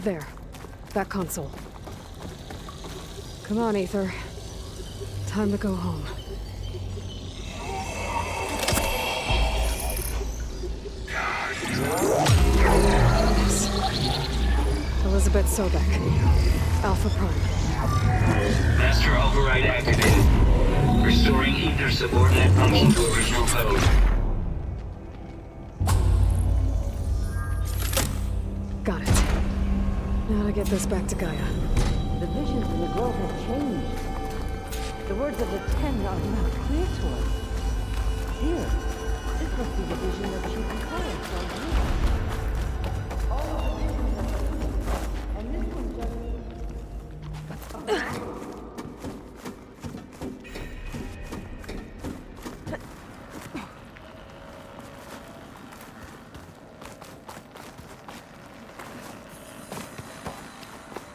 There. That console. Come on, Aether. Time to go home. Yes. Elizabeth Sobek. Alpha Prime. Master override activated. Restoring Aether subordinate function to original code. Got it. Now to get this back to Gaia. The visions in the grove have changed. The words of the Ten are not clear to us. Here, this must be the vision of Chief Hikaro from here. All of the visions are and this one just...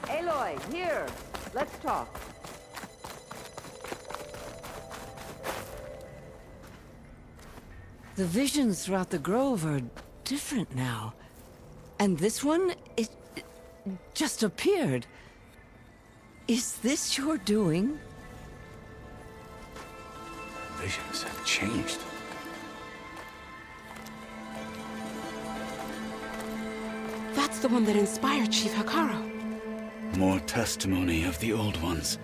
Aloy, here. Let's talk. The visions throughout the grove are different now. And this one, it just appeared. Is this your doing? Visions have changed. That's the one that inspired Chief Hikaro. More testimony of the old ones.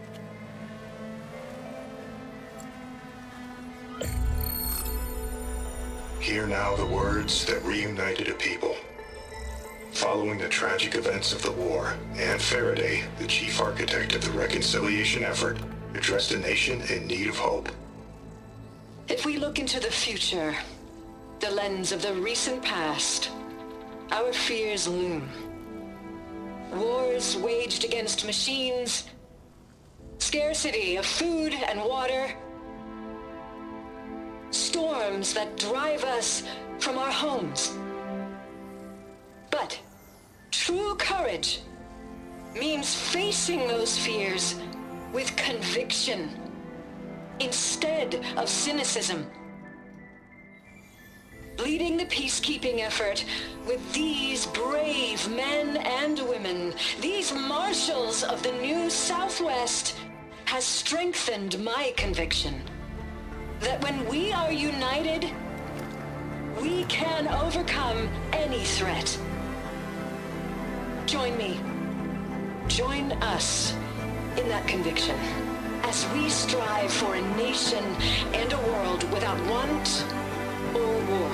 Hear now the words that reunited a people. Following the tragic events of the war, Anne Faraday, the chief architect of the reconciliation effort, addressed a nation in need of hope. If we look into the future, the lens of the recent past, our fears loom. Wars waged against machines, scarcity of food and water, storms that drive us from our homes. But true courage means facing those fears with conviction instead of cynicism. Leading the peacekeeping effort with these brave men and women, these marshals of the new Southwest, has strengthened my conviction that when we are united, we can overcome any threat. Join me. Join us in that conviction as we strive for a nation and a world without want or war.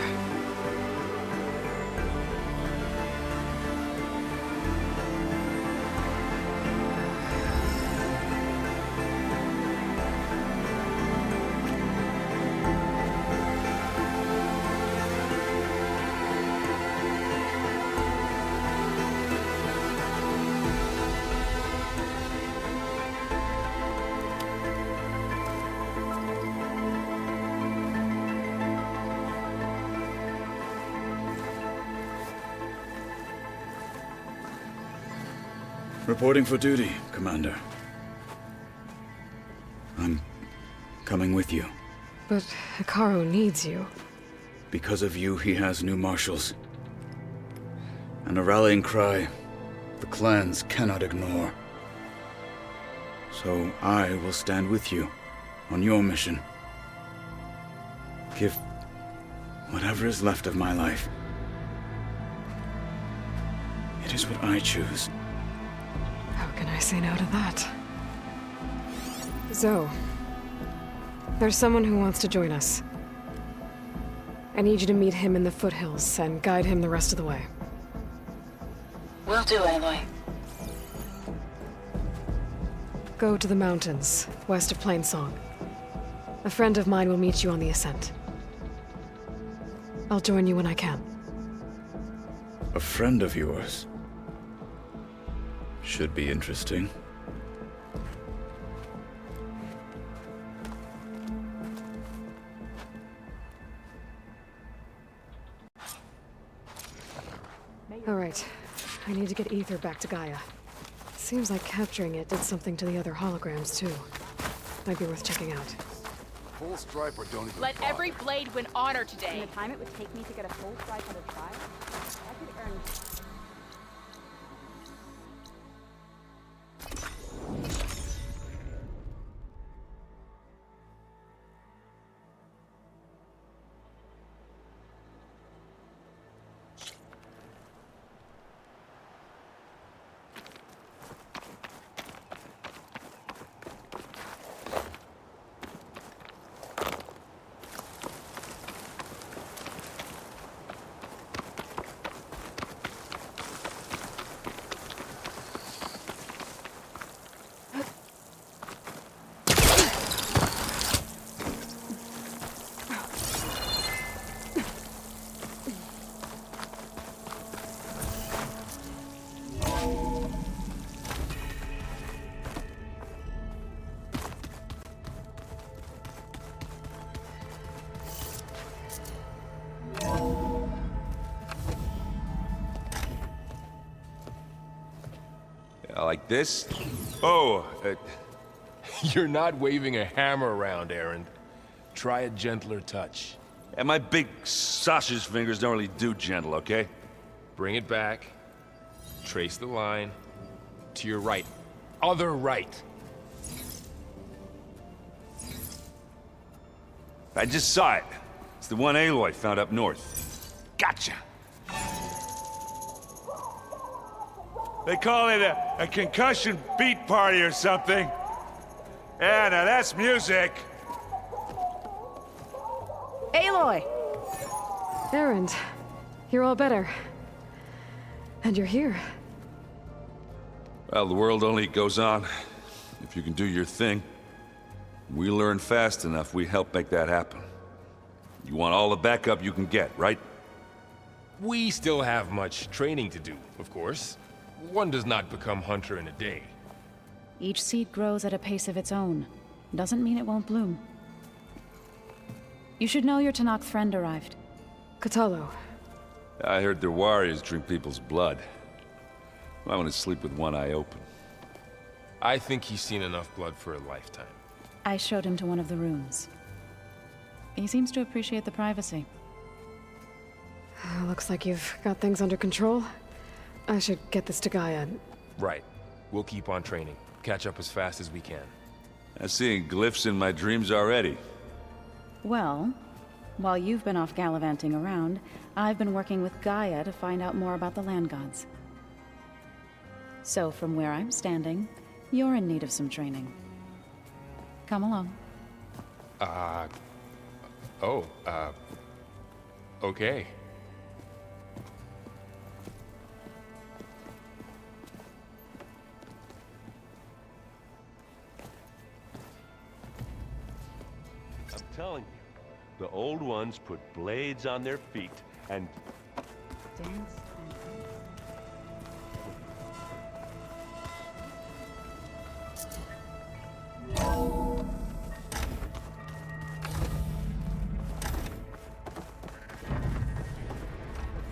Reporting for duty, Commander. I'm coming with you. But Hikaru needs you. Because of you, he has new marshals. And a rallying cry the clans cannot ignore. So I will stand with you on your mission. Give whatever is left of my life. It is what I choose. How can I say no to that? Zoe, there's someone who wants to join us. I need you to meet him in the foothills and guide him the rest of the way. Will do, Aloy. Go to the mountains, west of Plainsong. A friend of mine will meet you on the ascent. I'll join you when I can. A friend of yours? Should be interesting. All right. I need to get Aether back to Gaia. Seems like capturing it did something to the other holograms, too. Might be worth checking out. Full striper don't even Let bother. every blade win honor today. And the time it would take me to get a full stripe at a trial, I could earn... Like this? Oh, You're not waving a hammer around, Erend. Try a gentler touch. and my big sausage fingers don't really do gentle, okay? Bring it back. Trace the line. To your right. Other right. I just saw it. It's the one Aloy found up north. Gotcha! They call it a concussion beat party or something. Yeah, now that's music. Aloy! Erend, you're all better. And you're here. Well, the world only goes on if you can do your thing. We learn fast enough, we help make that happen. You want all the backup you can get, right? We still have much training to do, of course. One does not become hunter in a day. Each seed grows at a pace of its own. Doesn't mean it won't bloom. You should know your Tenakth friend arrived. Kotallo. I heard their warriors drink people's blood. I want to sleep with one eye open. I think he's seen enough blood for a lifetime. I showed him to one of the rooms. He seems to appreciate the privacy. Looks like you've got things under control. I should get this to Gaia. Right. We'll keep on training. Catch up as fast as we can. I'm seeing glyphs in my dreams already. Well, while you've been off gallivanting around, I've been working with Gaia to find out more about the land gods. So from where I'm standing, you're in need of some training. Come along. Okay. I'm telling you, the old ones put blades on their feet and... Dance.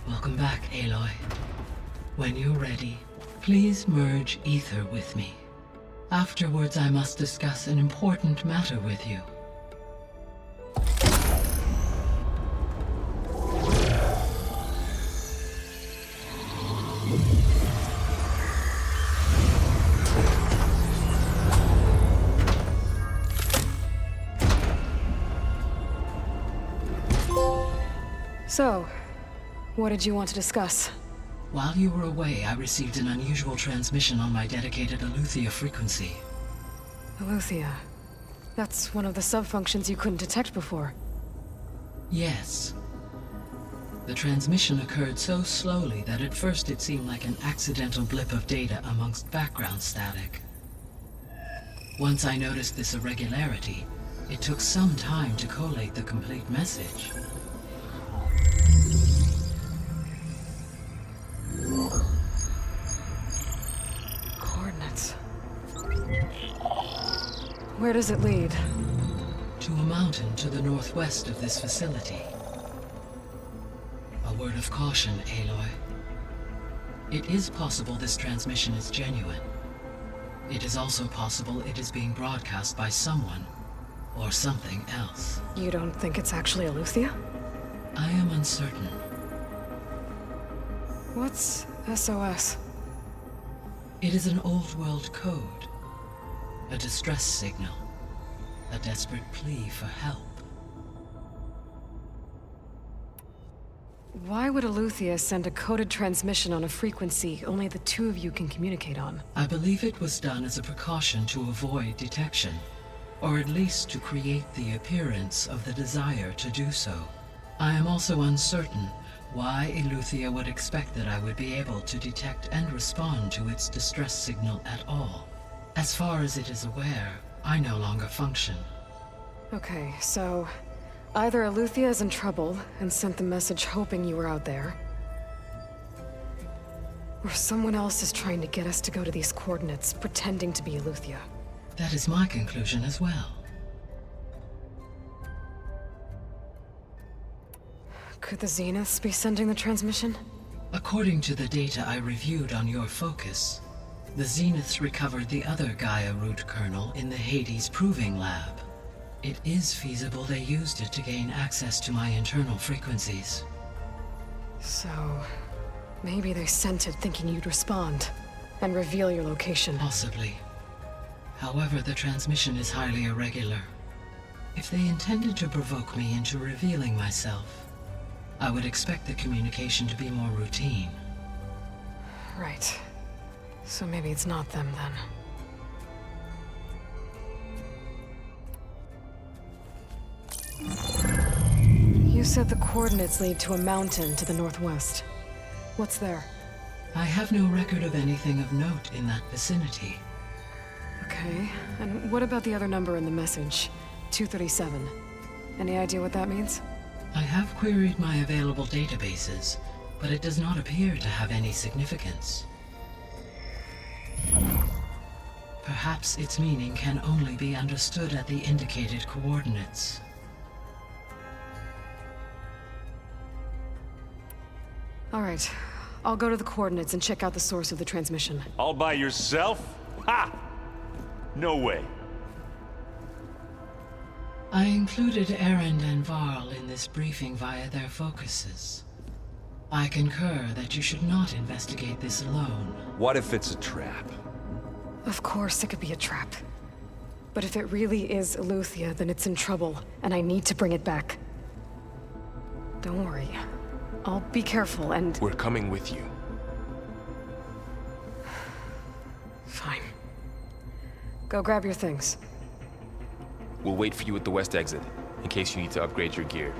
Welcome back, Aloy. When you're ready, please merge ether with me. Afterwards, I must discuss an important matter with you. So, what did you want to discuss? While you were away, I received an unusual transmission on my dedicated Eleuthia frequency. Eleuthia. That's one of the sub-functions you couldn't detect before. Yes. The transmission occurred so slowly that at first it seemed like an accidental blip of data amongst background static. Once I noticed this irregularity, it took some time to collate the complete message. Coordinates. Where does it lead? To a mountain to the northwest of this facility. A word of caution, Aloy. It is possible this transmission is genuine. It is also possible it is being broadcast by someone or something else. You don't think it's actually Eleuthia? I am uncertain. What's SOS? It is an old world code. A distress signal. A desperate plea for help. Why would Eleuthia send a coded transmission on a frequency only the two of you can communicate on? I believe it was done as a precaution to avoid detection, or at least to create the appearance of the desire to do so. I am also uncertain why Eleuthia would expect that I would be able to detect and respond to its distress signal at all. As far as it is aware, I no longer function. Okay, so either Eleuthia is in trouble and sent the message hoping you were out there, or someone else is trying to get us to go to these coordinates, pretending to be Eleuthia. That is my conclusion as well. Could the Zeniths be sending the transmission? According to the data I reviewed on your focus, The Zeniths recovered the other Gaia root kernel in the Hades Proving Lab. It is feasible they used it to gain access to my internal frequencies. So, maybe they sent it thinking you'd respond and reveal your location. Possibly. However, the transmission is highly irregular. If they intended to provoke me into revealing myself, I would expect the communication to be more routine. Right. So maybe it's not them then. You said the coordinates lead to a mountain to the northwest. What's there? I have no record of anything of note in that vicinity. Okay, and what about the other number in the message? 237. Any idea what that means? I have queried my available databases, but it does not appear to have any significance. Perhaps its meaning can only be understood at the indicated coordinates. All right, I'll go to the coordinates and check out the source of the transmission. All by yourself? Ha! No way. I included Erend and Varl in this briefing via their focuses. I concur that you should not investigate this alone. What if it's a trap? Of course it could be a trap. But if it really is Eleuthia, then it's in trouble, and I need to bring it back. Don't worry. I'll be careful and... We're coming with you. Fine. Go grab your things. We'll wait for you at the west exit, in case you need to upgrade your gear.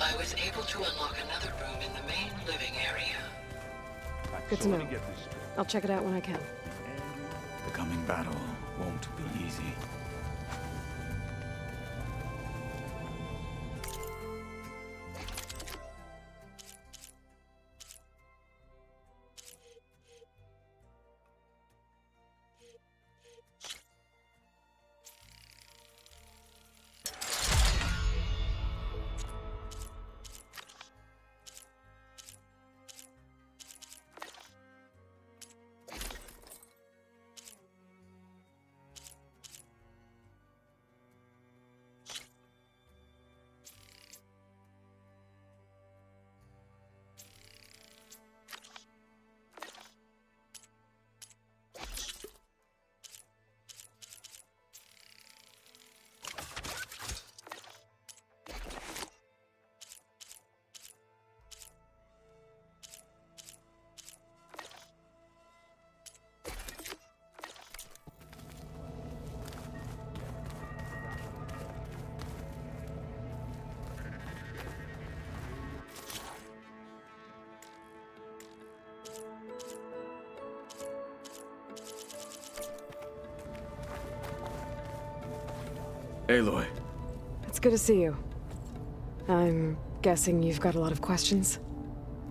I was able to unlock another room in the main living area. Good to know. I'll check it out when I can. The coming battle won't be easy. Aloy. It's good to see you. I'm guessing you've got a lot of questions?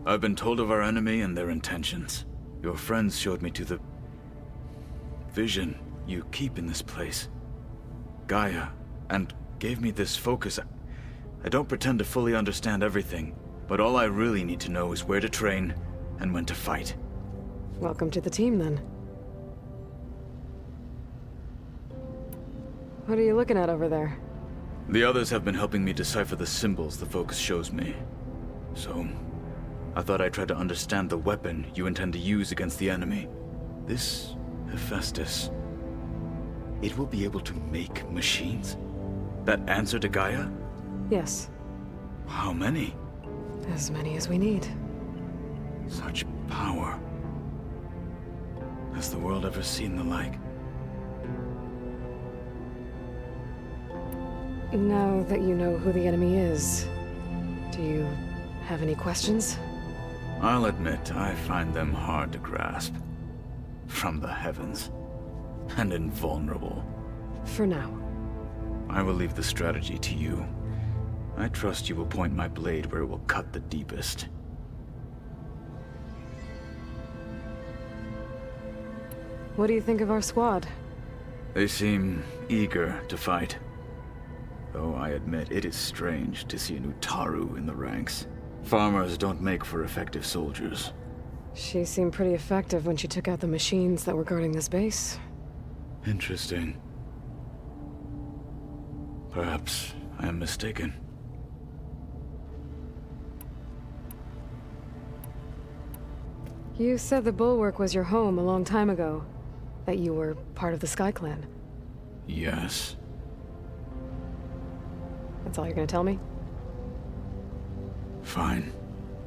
I've been told of our enemy and their intentions. Your friends showed me to the vision you keep in this place, Gaia, and gave me this focus. I don't pretend to fully understand everything, but all I really need to know is where to train and when to fight. Welcome to the team, then. What are you looking at over there? The others have been helping me decipher the symbols the focus shows me. So, I thought I'd try to understand the weapon you intend to use against the enemy. This Hephaestus, it will be able to make machines? That answer to Gaia? Yes. How many? As many as we need. Such power. Has the world ever seen the like? Now that you know who the enemy is, do you have any questions? I'll admit, I find them hard to grasp. From the heavens. And invulnerable. For now. I will leave the strategy to you. I trust you will point my blade where it will cut the deepest. What do you think of our squad? They seem eager to fight. Though I admit it is strange to see an Utaru in the ranks. Farmers don't make for effective soldiers. She seemed pretty effective when she took out the machines that were guarding this base. Interesting. Perhaps I am mistaken. You said the Bulwark was your home a long time ago. That you were part of the Sky Clan. Yes. That's all you're gonna tell me? Fine.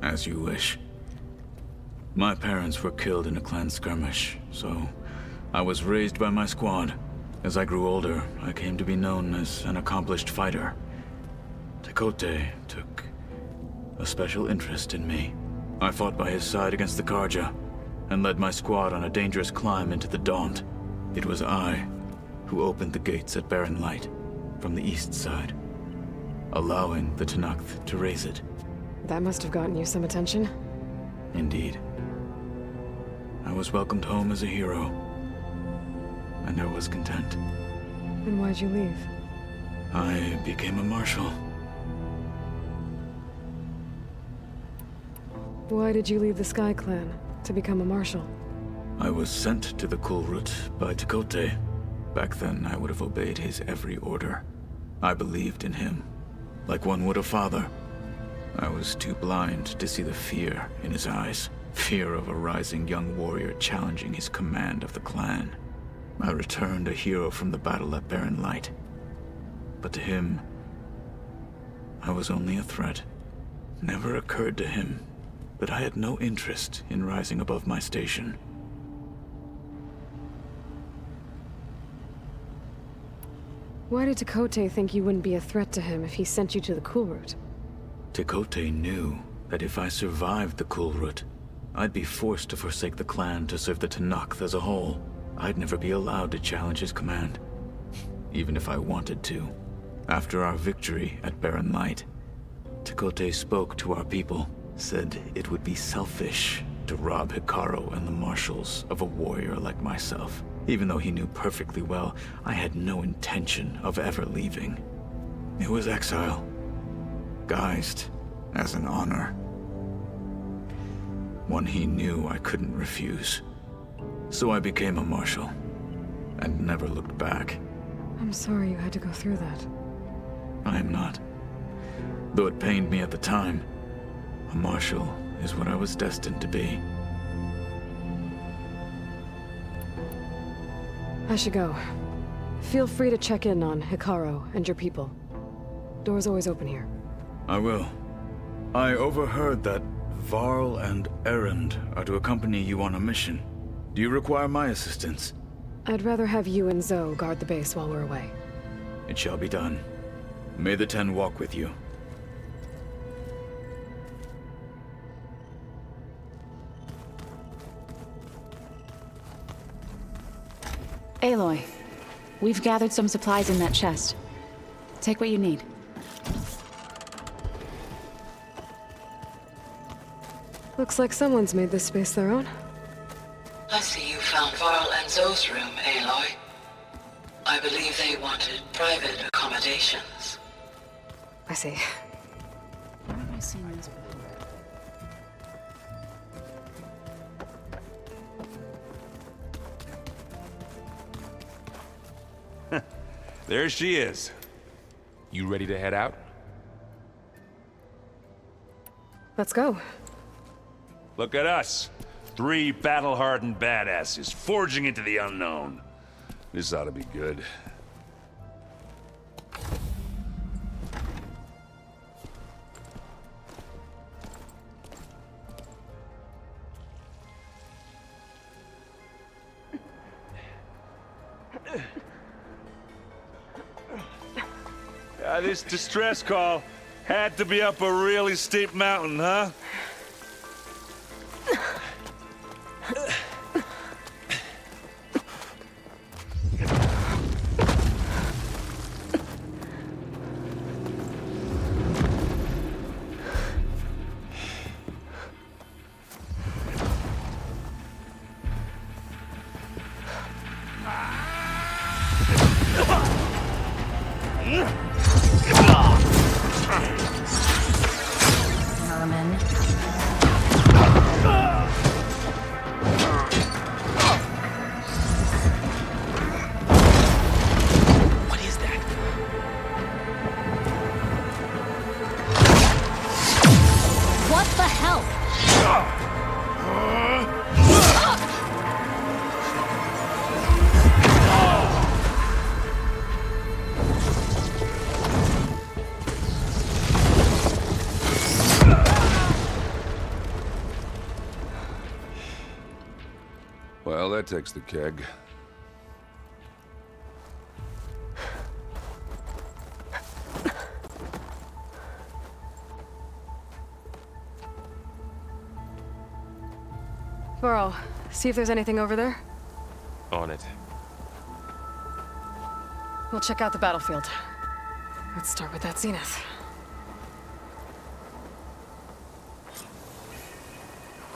As you wish. My parents were killed in a clan skirmish, so I was raised by my squad. As I grew older, I came to be known as an accomplished fighter. Tekote took a special interest in me. I fought by his side against the Karja, and led my squad on a dangerous climb into the Daunt. It was I who opened the gates at Barren Light, from the east side, allowing the Tenakth to raise it. That must have gotten you some attention. Indeed. I was welcomed home as a hero, and I was content. Then why'd you leave? I became a marshal. Why did you leave the Sky Clan to become a marshal? I was sent to the Kulrut by Tekote. Back then, I would have obeyed his every order. I believed in him, like one would a father. I was too blind to see the fear in his eyes. Fear of a rising young warrior challenging his command of the clan. I returned a hero from the battle at Barren Light. But to him, I was only a threat. Never occurred to him that I had no interest in rising above my station. Why did Tekote think you wouldn't be a threat to him if he sent you to the Kulrut? Tekote knew that if I survived the Kulrut, I'd be forced to forsake the clan to serve the Tenakth as a whole. I'd never be allowed to challenge his command, even if I wanted to. After our victory at Barren Light, Tekote spoke to our people, said it would be selfish to rob Hikaru and the marshals of a warrior like myself. Even though he knew perfectly well I had no intention of ever leaving. It was exile, guised as an honor. One he knew I couldn't refuse. So I became a marshal, and never looked back. I'm sorry you had to go through that. I am not. Though it pained me at the time, a marshal is what I was destined to be. I should go. Feel free to check in on Hikaru and your people. Door's always open here. I will. I overheard that Varl and Erend are to accompany you on a mission. Do you require my assistance? I'd rather have you and Zoe guard the base while we're away. It shall be done. May the Ten walk with you. Aloy, we've gathered some supplies in that chest. Take what you need. Looks like someone's made this space their own. I see you found Varl and Zoe's room, Aloy. I believe they wanted private accommodations. I see. Where have I seen this before? There she is. You ready to head out? Let's go. Look at us. 3 battle-hardened badasses forging into the unknown. This ought to be good. This distress call had to be up a really steep mountain, huh? Well, that takes the keg. Varl, see if there's anything over there. On it. We'll check out the battlefield. Let's start with that Zenith.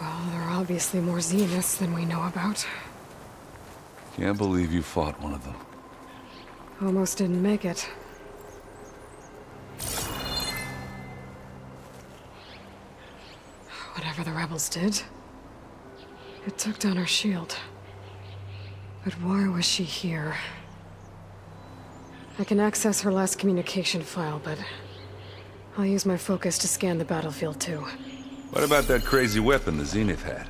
Well, there are obviously more Zeniths than we know about. Can't believe you fought one of them. Almost didn't make it. Whatever the rebels did, it took down her shield. But why was she here? I can access her last communication file, but I'll use my focus to scan the battlefield too. What about that crazy weapon the Zenith had?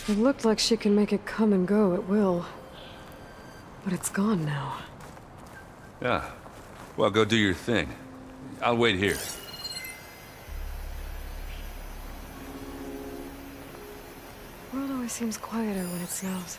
It looked like she can make it come and go at will. But it's gone now. Yeah. Well, go do your thing. I'll wait here. The world always seems quieter when it snows.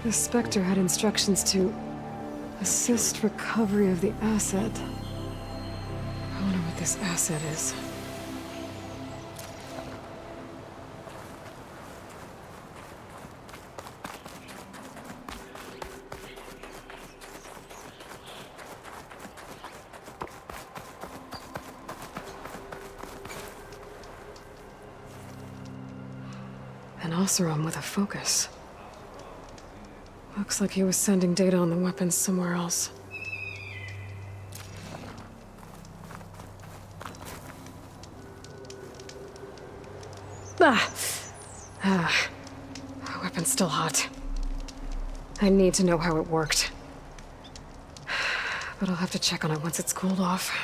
The Spectre had instructions to assist recovery of the asset. I wonder what this asset is. An Oseram with a focus. Looks like he was sending data on the weapons somewhere else. The weapon's still hot. I need to know how it worked. But I'll have to check on it once it's cooled off.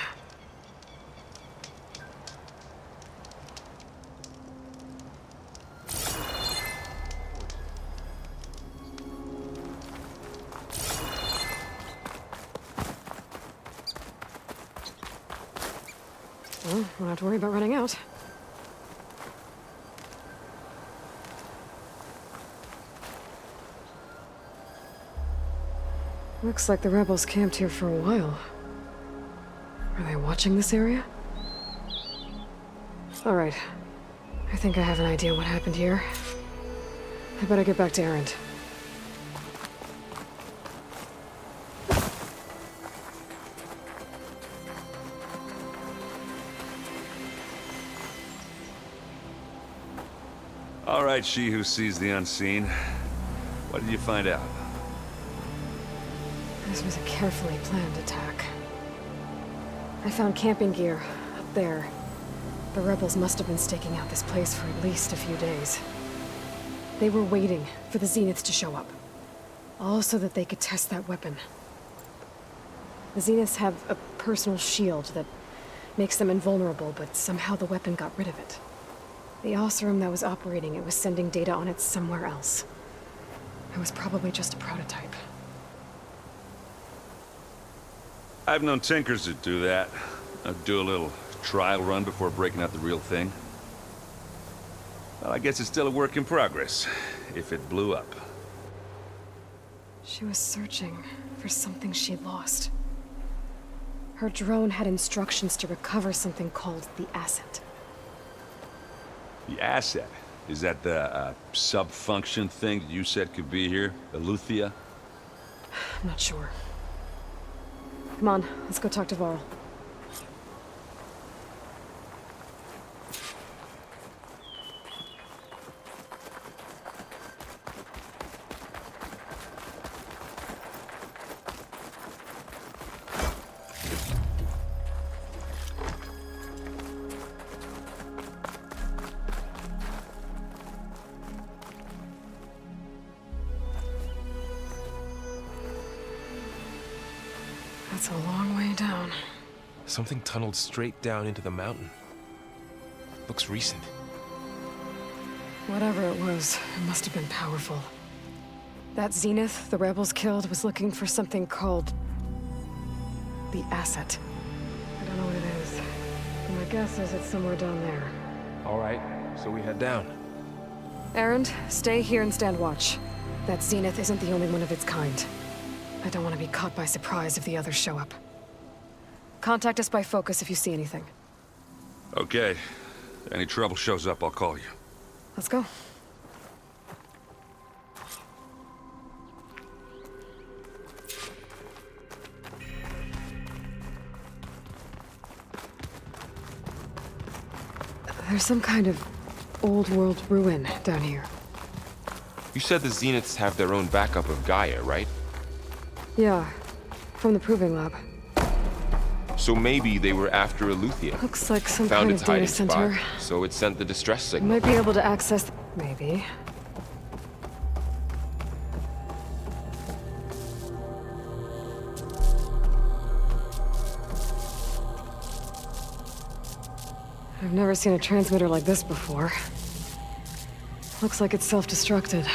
Won't have to worry about running out. Looks like the rebels camped here for a while. Are they watching this area? All right. I think I have an idea what happened here. I better get back to Erend. All right, she who sees the unseen. What did you find out? This was a carefully planned attack. I found camping gear up there. The rebels must have been staking out this place for at least a few days. They were waiting for the Zeniths to show up. All so that they could test that weapon. The Zeniths have a personal shield that makes them invulnerable, but somehow the weapon got rid of it. The Oseram that was operating it was sending data on it somewhere else. It was probably just a prototype. I've known tinkers that do that. I'd do a little trial run before breaking out the real thing. Well, I guess it's still a work in progress, if it blew up. She was searching for something she'd lost. Her drone had instructions to recover something called the Asset. The Asset? Is that the sub-function thing that you said could be here? Eleuthia? I'm not sure. Come on, let's go talk to Varl. That's a long way down. Something tunneled straight down into the mountain. Looks recent. Whatever it was, it must have been powerful. That Zenith the rebels killed was looking for something called the Asset. I don't know what it is, but my guess is it's somewhere down there. All right, so we head down. Erend, stay here and stand watch. That Zenith isn't the only one of its kind. I don't want to be caught by surprise if the others show up. Contact us by focus if you see anything. Okay. Any trouble shows up, I'll call you. Let's go. There's some kind of old world ruin down here. You said the Zeniths have their own backup of Gaia, right? Yeah, from the Proving Lab. So maybe they were after Eleuthia. Looks like some Found kind its of data hiding center. spot, so it sent the distress We signal. might be able to access... Maybe. I've never seen a transmitter like this before. Looks like it's self-destructed.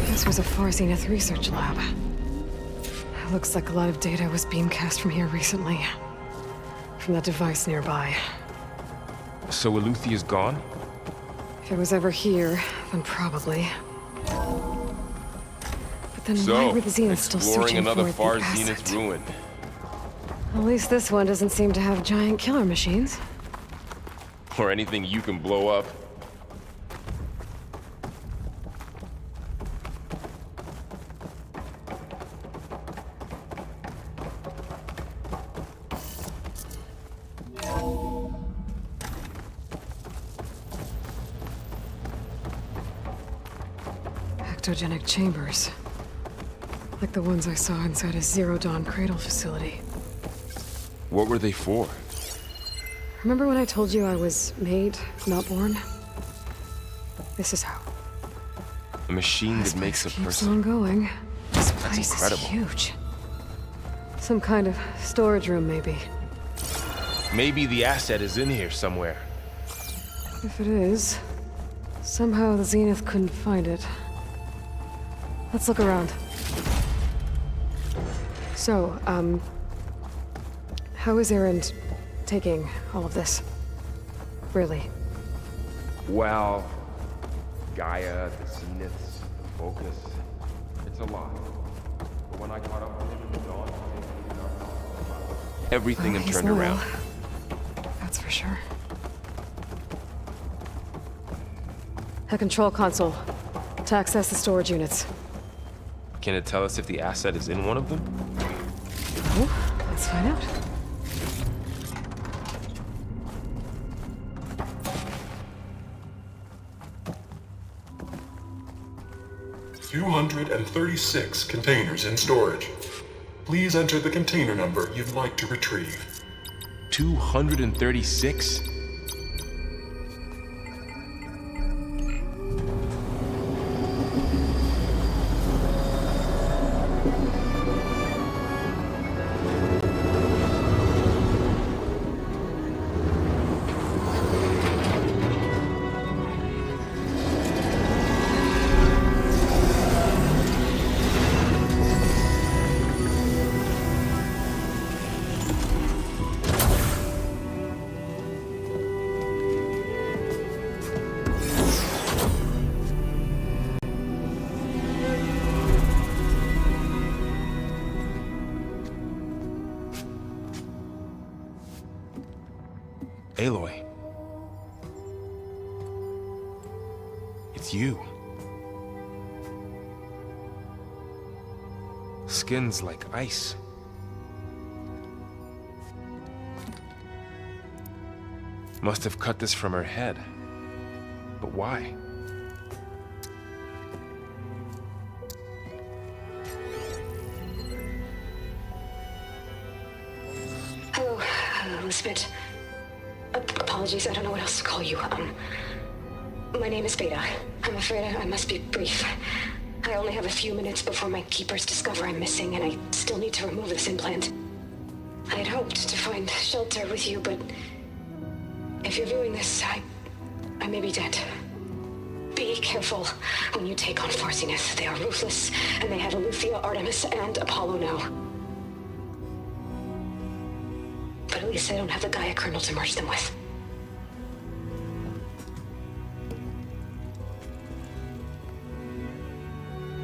This was a Far Zenith research lab. Looks like a lot of data was beamcast from here recently. From that device nearby. So Eleuthia's gone? If it was ever here, then probably. But then why So, were the Zeniths still exploring searching another for Far the Asset? Zenith ruin. At least this one doesn't seem to have giant killer machines. Or anything you can blow up. Ectogenic chambers. Like the ones I saw inside a Zero Dawn cradle facility. What were they for? Remember when I told you I was made, not born? This is how. A machine This that makes a place keeps person. on going. This That's place incredible. is huge. Some kind of storage room, maybe. Maybe the asset is in here somewhere. If it is, Somehow the Zenith couldn't find it. Let's look around. So, how is Erend taking all of this? Really? Well, Gaia, the Zeniths, the Focus, it's a lot. But when I caught up with him in the dawn, everything had He's turned loyal. around. That's for sure. A control console to access the storage units. Can it tell us if the asset is in one of them? Oh, let's find out. "236 containers in storage. Please enter the container number you'd like to retrieve." 236? Aloy. It's you. Skin's like ice. Must have cut this from her head. But why? Hello, Elizabeth. Apologies, I don't know what else to call you. My name is Beta. I'm afraid I must be brief. I only have a few minutes before my keepers discover I'm missing, and I still need to remove this implant. I had hoped to find shelter with you, but if you're viewing this, I may be dead. Be careful when you take on Far Zenith. They are ruthless, and they have Eleuthia, Artemis, and Apollo now. But at least I don't have the Gaia kernel to merge them with.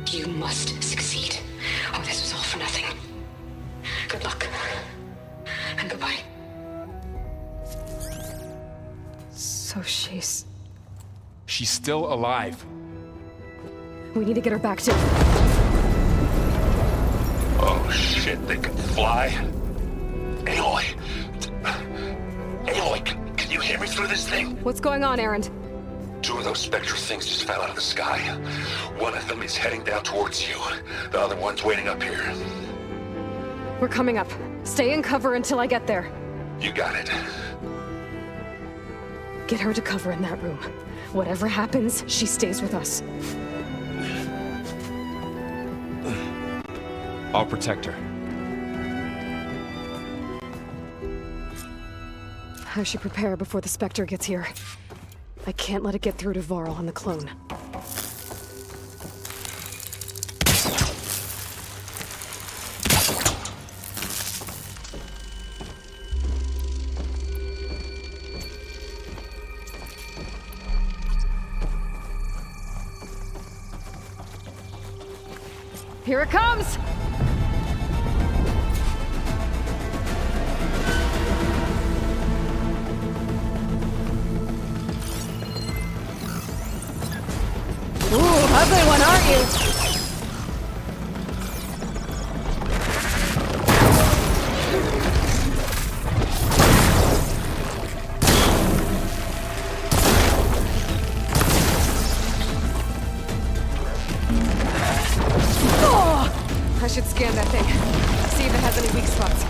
You must succeed, or this was all for nothing. Good luck. And goodbye. So she's still alive. We need to get her back to... Oh shit, they can fly? Aloy! Aloy, can you hear me through this thing? What's going on, Erend? 2 of those spectral things just fell out of the sky. One of them is heading down towards you. The other one's waiting up here. We're coming up. Stay in cover until I get there. You got it. Get her to cover in that room. Whatever happens, she stays with us. I'll protect her. I should prepare before the Spectre gets here. I can't let it get through to Varl and the clone. Here it comes! Ooh, ugly one, aren't you? Oh, I should scan that thing. See if it has any weak spots.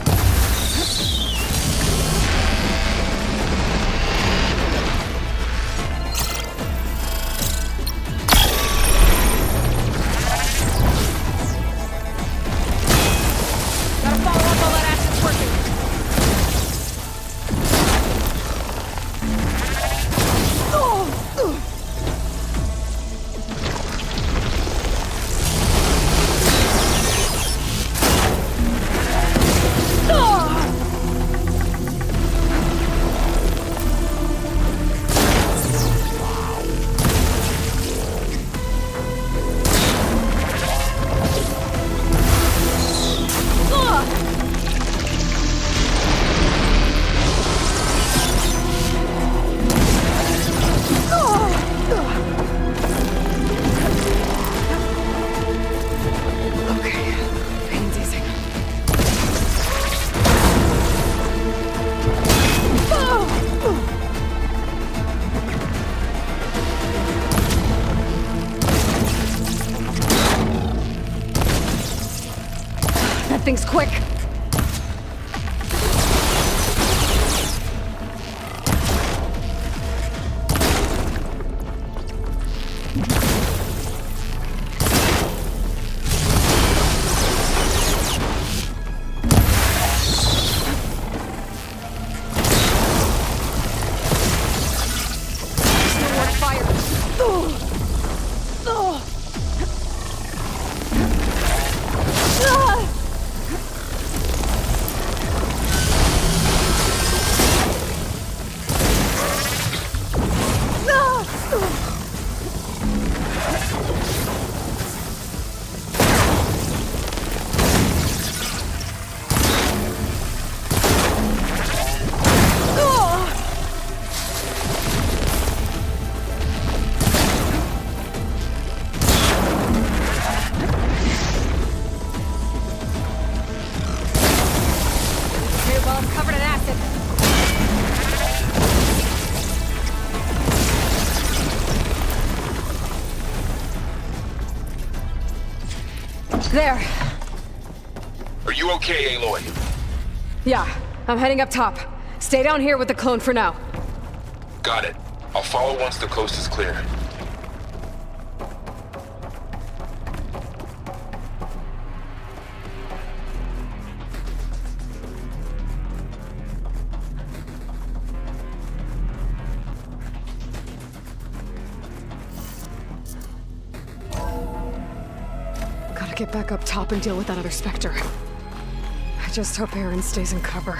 things quick! There. Are you okay, Aloy? Yeah, I'm heading up top. Stay down here with the clone for now. Got it. I'll follow once the coast is clear. Gotta get back up top and deal with that other Spectre. I just hope Aaron stays in cover.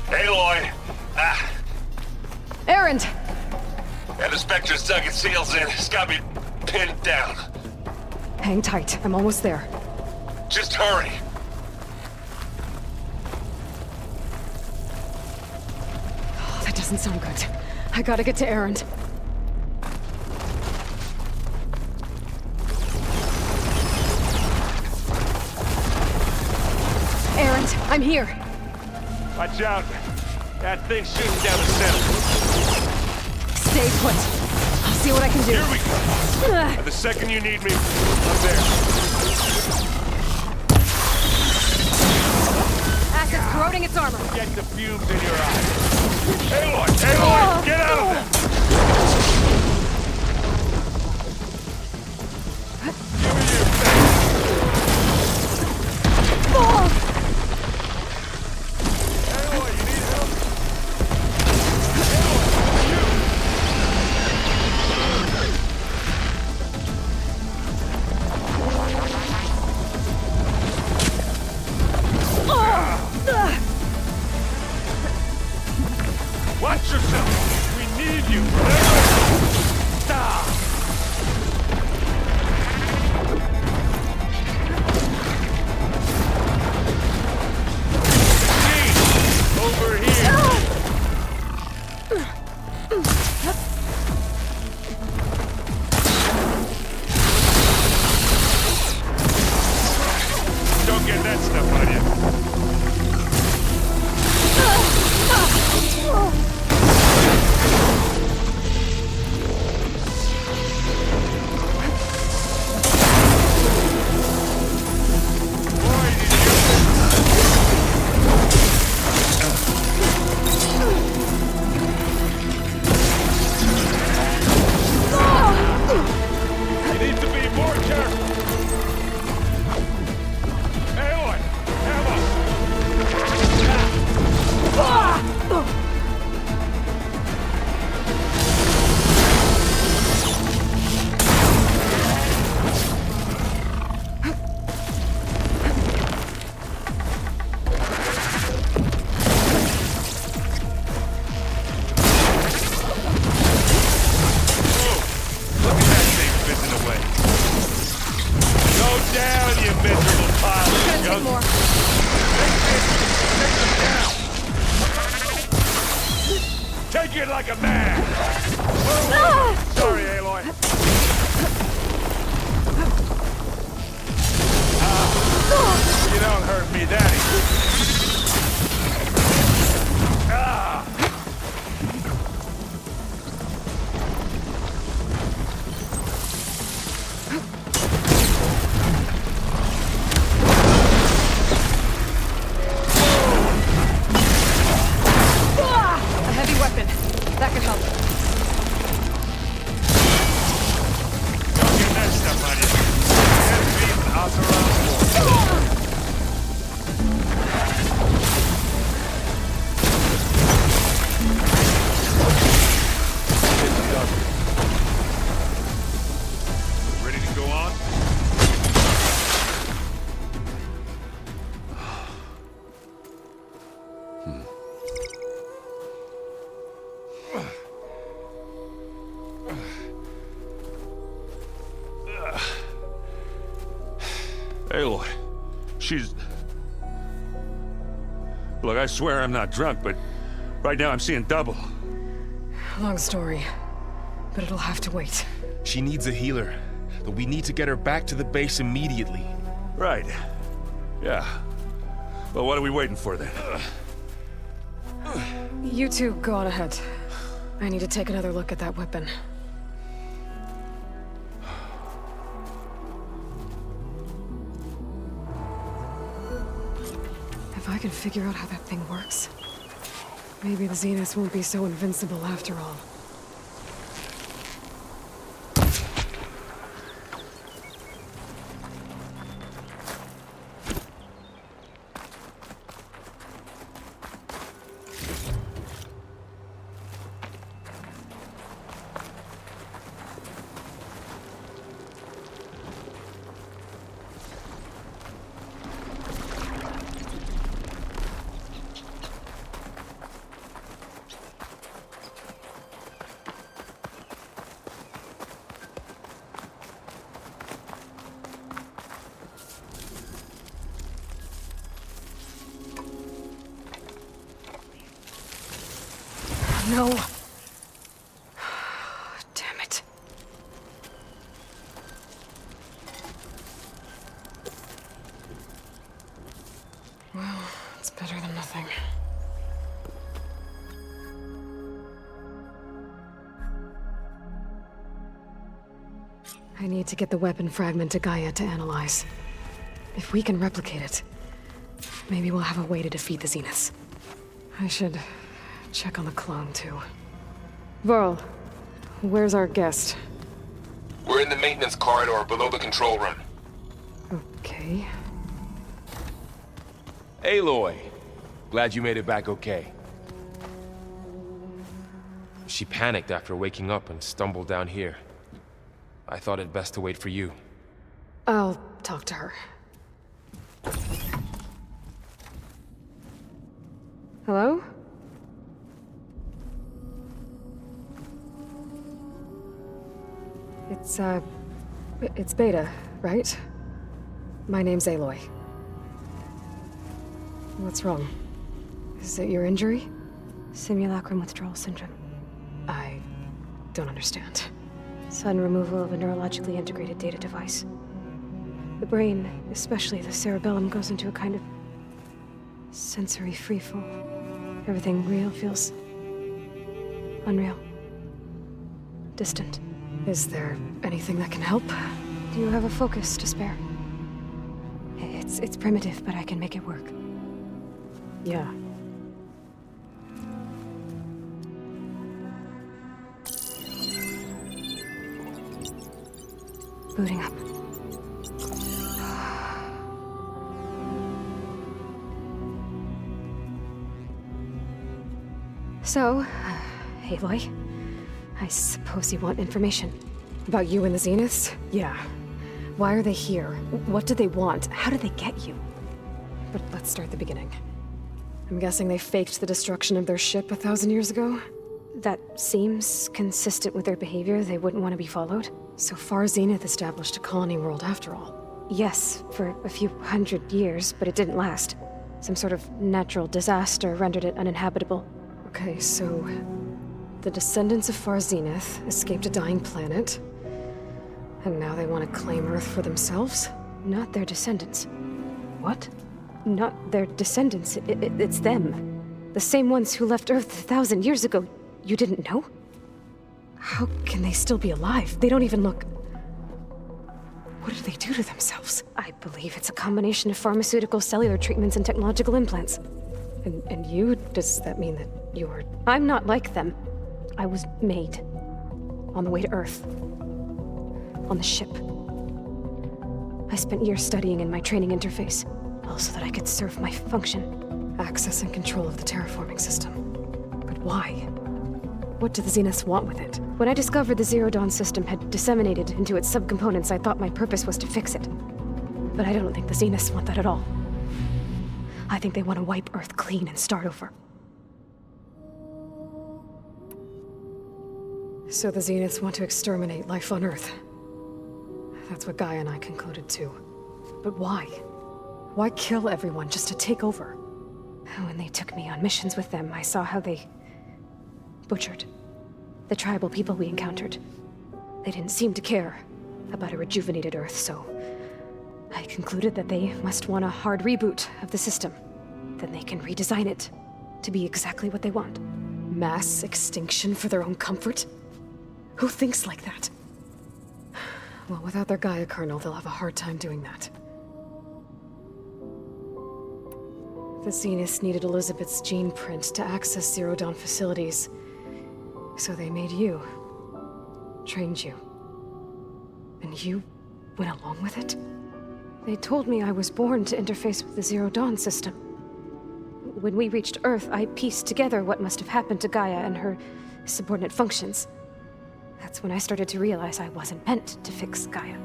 Aloy! Aaron! And the Spectre's dug its seals in. It's got me pinned down. Hang tight. I'm almost there. Just hurry. Oh, that doesn't sound good. I gotta get to Aaron. Aaron, I'm here. Watch out. That thing's shooting down the center. Stay put. I'll see what I can do. Here we go. And the second you need me, I'm there. Acid's corroding its armor. Get the fumes in your eyes. Aloy! Aloy! Get out of there! Watch yourself! We need you! Stop! Over here! Don't get that stuff on you. Take it like a man! Sorry, Aloy. Aloy, she's... Look, I swear I'm not drunk, but right now I'm seeing double. Long story, but it'll have to wait. She needs a healer, but we need to get her back to the base immediately. Right. Yeah. Well, what are we waiting for then? You two go on ahead. I need to take another look at that weapon. If I can figure out how that thing works, maybe the Zeniths won't be so invincible after all. No. Damn it. Well, it's better than nothing. I need to get the weapon fragment to Gaia to analyze. If we can replicate it, maybe we'll have a way to defeat the Zeniths. I should check on the clone, too. Varl, where's our guest? We're in the maintenance corridor below the control room. Okay. Aloy, glad you made it back okay. She panicked after waking up and stumbled down here. I thought it best to wait for you. I'll talk to her. Hello? It's Beta, right? My name's Aloy. What's wrong? Is it your injury? Simulacrum withdrawal syndrome. I don't understand. Sudden removal of a neurologically integrated data device. The brain, especially the cerebellum, goes into a kind of sensory freefall. Everything real feels unreal. Distant. Is there anything that can help? Do you have a focus to spare? It's primitive, but I can make it work. Yeah. Booting up. So, Aloy, I suppose you want information. About you and the Zeniths? Yeah. Why are they here? What do they want? How did they get you? But let's start at the beginning. I'm guessing they faked the destruction of their ship 1,000 years ago? That seems consistent with their behavior. They wouldn't want to be followed. So far, Zenith established a colony world after all. Yes, for a few hundred years, but it didn't last. Some sort of natural disaster rendered it uninhabitable. Okay, so the descendants of Far Zenith escaped a dying planet, and now they want to claim Earth for themselves? Not their descendants. What? Not their descendants. It's them. The same ones who left Earth 1,000 years ago. You didn't know? How can they still be alive? They don't even look... What did they do to themselves? I believe it's a combination of pharmaceutical, cellular treatments, and technological implants. And you? Does that mean that you're... I'm not like them. I was made. On the way to Earth. On the ship. I spent years studying in my training interface, all so that I could serve my function. Access and control of the terraforming system. But why? What do the Zeniths want with it? When I discovered the Zero Dawn system had disseminated into its subcomponents, I thought my purpose was to fix it. But I don't think the Zeniths want that at all. I think they want to wipe Earth clean and start over. So the Zeniths want to exterminate life on Earth. That's what Gaia and I concluded too. But why? Why kill everyone just to take over? When they took me on missions with them, I saw how they butchered the tribal people we encountered. They didn't seem to care about a rejuvenated Earth, so I concluded that they must want a hard reboot of the system. Then they can redesign it to be exactly what they want. Mass extinction for their own comfort? Who thinks like that? Well, without their Gaia kernel, they'll have a hard time doing that. The Zeniths needed Elizabeth's gene print to access Zero Dawn facilities. So they made you. Trained you. And you went along with it? They told me I was born to interface with the Zero Dawn system. When we reached Earth, I pieced together what must have happened to Gaia and her subordinate functions. That's when I started to realize I wasn't meant to fix Gaia.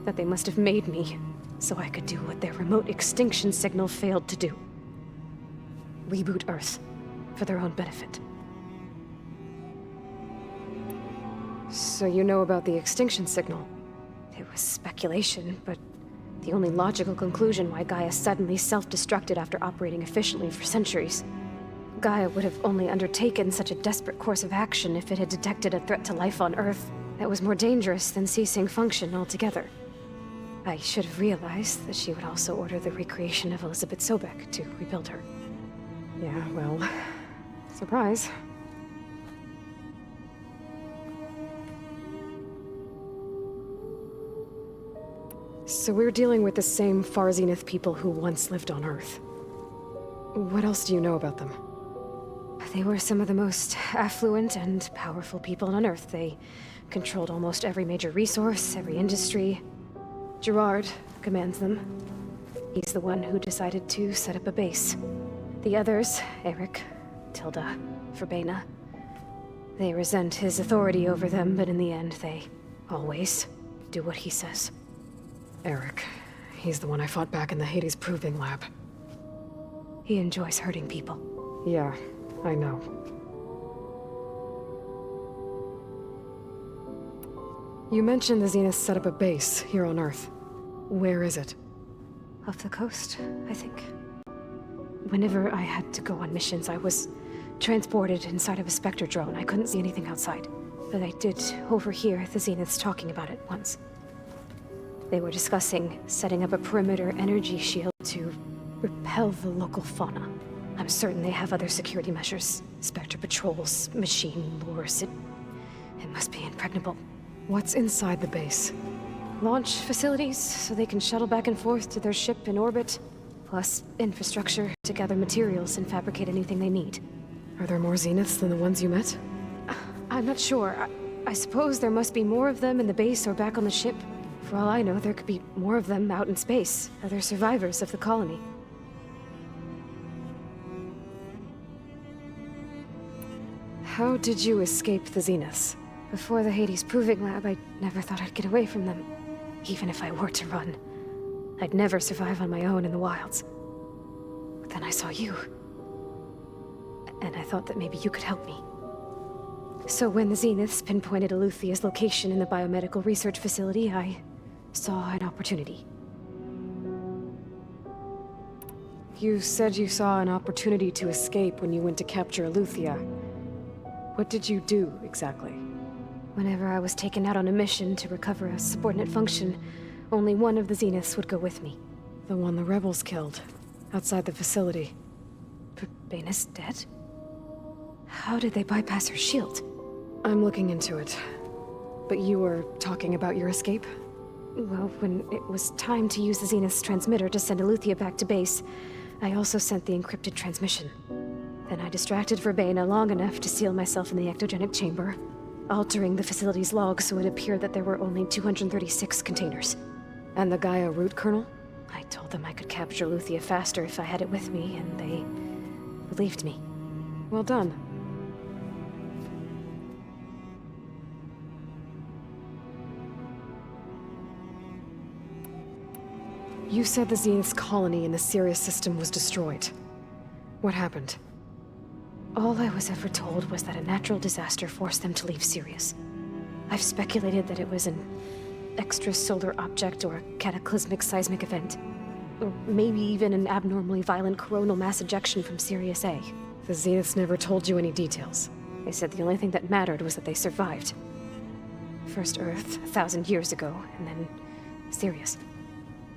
That they must have made me so I could do what their remote extinction signal failed to do. Reboot Earth for their own benefit. So you know about the extinction signal? It was speculation, but the only logical conclusion why Gaia suddenly self-destructed after operating efficiently for centuries. Gaia would have only undertaken such a desperate course of action if it had detected a threat to life on Earth that was more dangerous than ceasing function altogether. I should have realized that she would also order the recreation of Elizabeth Sobek to rebuild her. Yeah, well, surprise. So we're dealing with the same Far Zenith people who once lived on Earth. What else do you know about them? They were some of the most affluent and powerful people on Earth. They controlled almost every major resource, every industry. Gerard commands them. He's the one who decided to set up a base. The others, Eric, Tilda, Verbena, they resent his authority over them, but in the end, they always do what he says. Eric. He's the one I fought back in the Hades Proving Lab. He enjoys hurting people. Yeah, I know. You mentioned the Zeniths set up a base here on Earth. Where is it? Off the coast, I think. Whenever I had to go on missions, I was transported inside of a Spectre drone. I couldn't see anything outside. But I did overhear the Zeniths talking about it once. They were discussing setting up a perimeter energy shield to repel the local fauna. I'm certain they have other security measures. Spectre patrols, machine lures. It must be impregnable. What's inside the base? Launch facilities, so they can shuttle back and forth to their ship in orbit. Plus infrastructure to gather materials and fabricate anything they need. Are there more Zeniths than the ones you met? I'm not sure. I suppose there must be more of them in the base or back on the ship. For all I know, there could be more of them out in space. Other survivors of the colony. How did you escape the Zeniths? Before the Hades Proving Lab, I never thought I'd get away from them. Even if I were to run. I'd never survive on my own in the wilds. But then I saw you. And I thought that maybe you could help me. So when the Zeniths pinpointed Eluthia's location in the biomedical research facility, I saw an opportunity. You said you saw an opportunity to escape when you went to capture Eluthia. What did you do, exactly? Whenever I was taken out on a mission to recover a subordinate function, only one of the Zeniths would go with me. The one the rebels killed, outside the facility. Bena's dead? How did they bypass her shield? I'm looking into it. But you were talking about your escape? Well, when it was time to use the Zenith's transmitter to send Eluthia back to base, I also sent the encrypted transmission. Then I distracted Verbena long enough to seal myself in the ectogenic chamber, altering the facility's log so it appeared that there were only 236 containers. And the Gaia root kernel? I told them I could capture Eluthia faster if I had it with me, and they believed me. Well done. You said the Zenith's colony in the Sirius system was destroyed. What happened? All I was ever told was that a natural disaster forced them to leave Sirius. I've speculated that it was an extrasolar object or a cataclysmic seismic event. Or maybe even an abnormally violent coronal mass ejection from Sirius A. The Zeniths never told you any details. They said the only thing that mattered was that they survived. First Earth, 1,000 years ago, and then Sirius.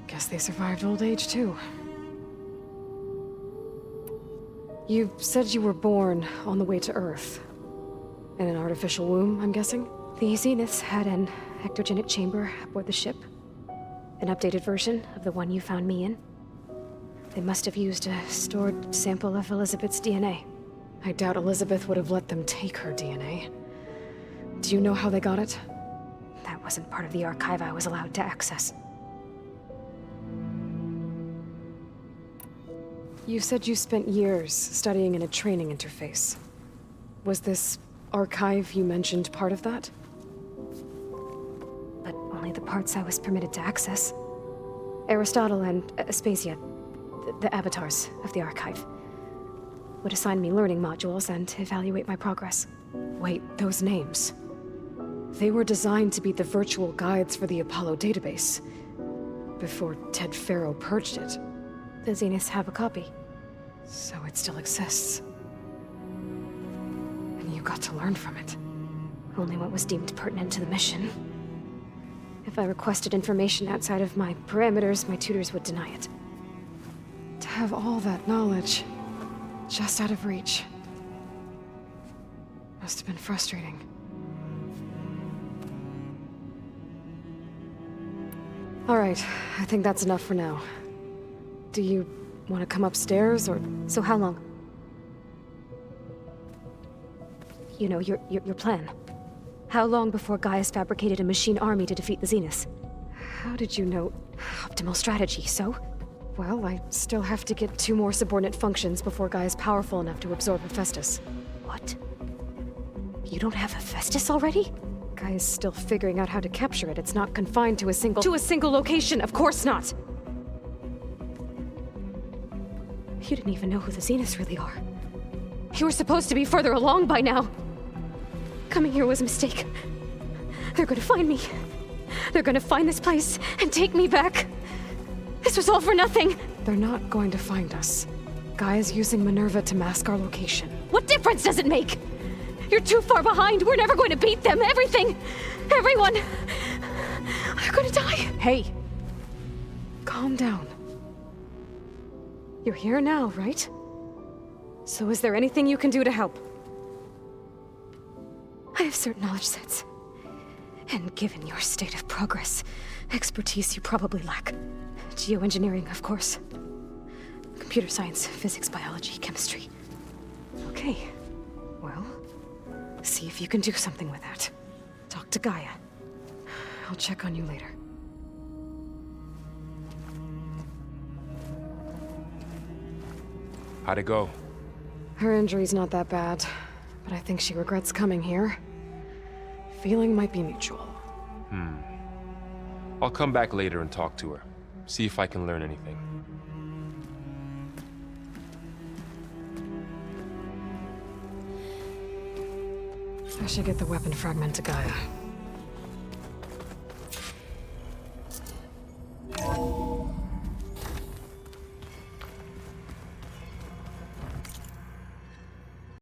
Guess they survived old age, too. You said you were born on the way to Earth. In an artificial womb, I'm guessing? The Zeniths had an ectogenic chamber aboard the ship. An updated version of the one you found me in. They must have used a stored sample of Elizabeth's DNA. I doubt Elizabeth would have let them take her DNA. Do you know how they got it? That wasn't part of the archive I was allowed to access. You said you spent years studying in a training interface. Was this archive you mentioned part of that? But only the parts I was permitted to access. Aristotle and Aspasia, the avatars of the archive, would assign me learning modules and evaluate my progress. Wait, those names. They were designed to be the virtual guides for the Apollo database, before Ted Faro purged it. The Zeniths have a copy. So it still exists. And you got to learn from it. Only what was deemed pertinent to the mission. If I requested information outside of my parameters, my tutors would deny it. To have all that knowledge, just out of reach. Must have been frustrating. All right, I think that's enough for now. Do you want to come upstairs, or...? So how long? You know, your plan. How long before Gaius fabricated a machine army to defeat the Zeniths? How did you know? Optimal strategy, so? Well, I still have to get 2 more subordinate functions before Gaia's powerful enough to absorb Hephaestus. What? You don't have Hephaestus already? Gaia's still figuring out how to capture it. It's not confined to a single location, of course not! You didn't even know who the Zeniths really are. You were supposed to be further along by now. Coming here was a mistake. They're gonna find me. They're gonna find this place and take me back. This was all for nothing. They're not going to find us. Gaia's using Minerva to mask our location. What difference does it make? You're too far behind. We're never going to beat them. Everything, everyone, they're gonna die. Hey, calm down. You're here now, right? So is there anything you can do to help? I have certain knowledge sets. And given your state of progress, expertise you probably lack. Geoengineering, of course. Computer science, physics, biology, chemistry. Okay. Well, see if you can do something with that. Talk to Gaia. I'll check on you later. How'd it go? Her injury's not that bad, but I think she regrets coming here. Feeling might be mutual. I'll come back later and talk to her. See if I can learn anything. I should get the weapon fragment to Gaia.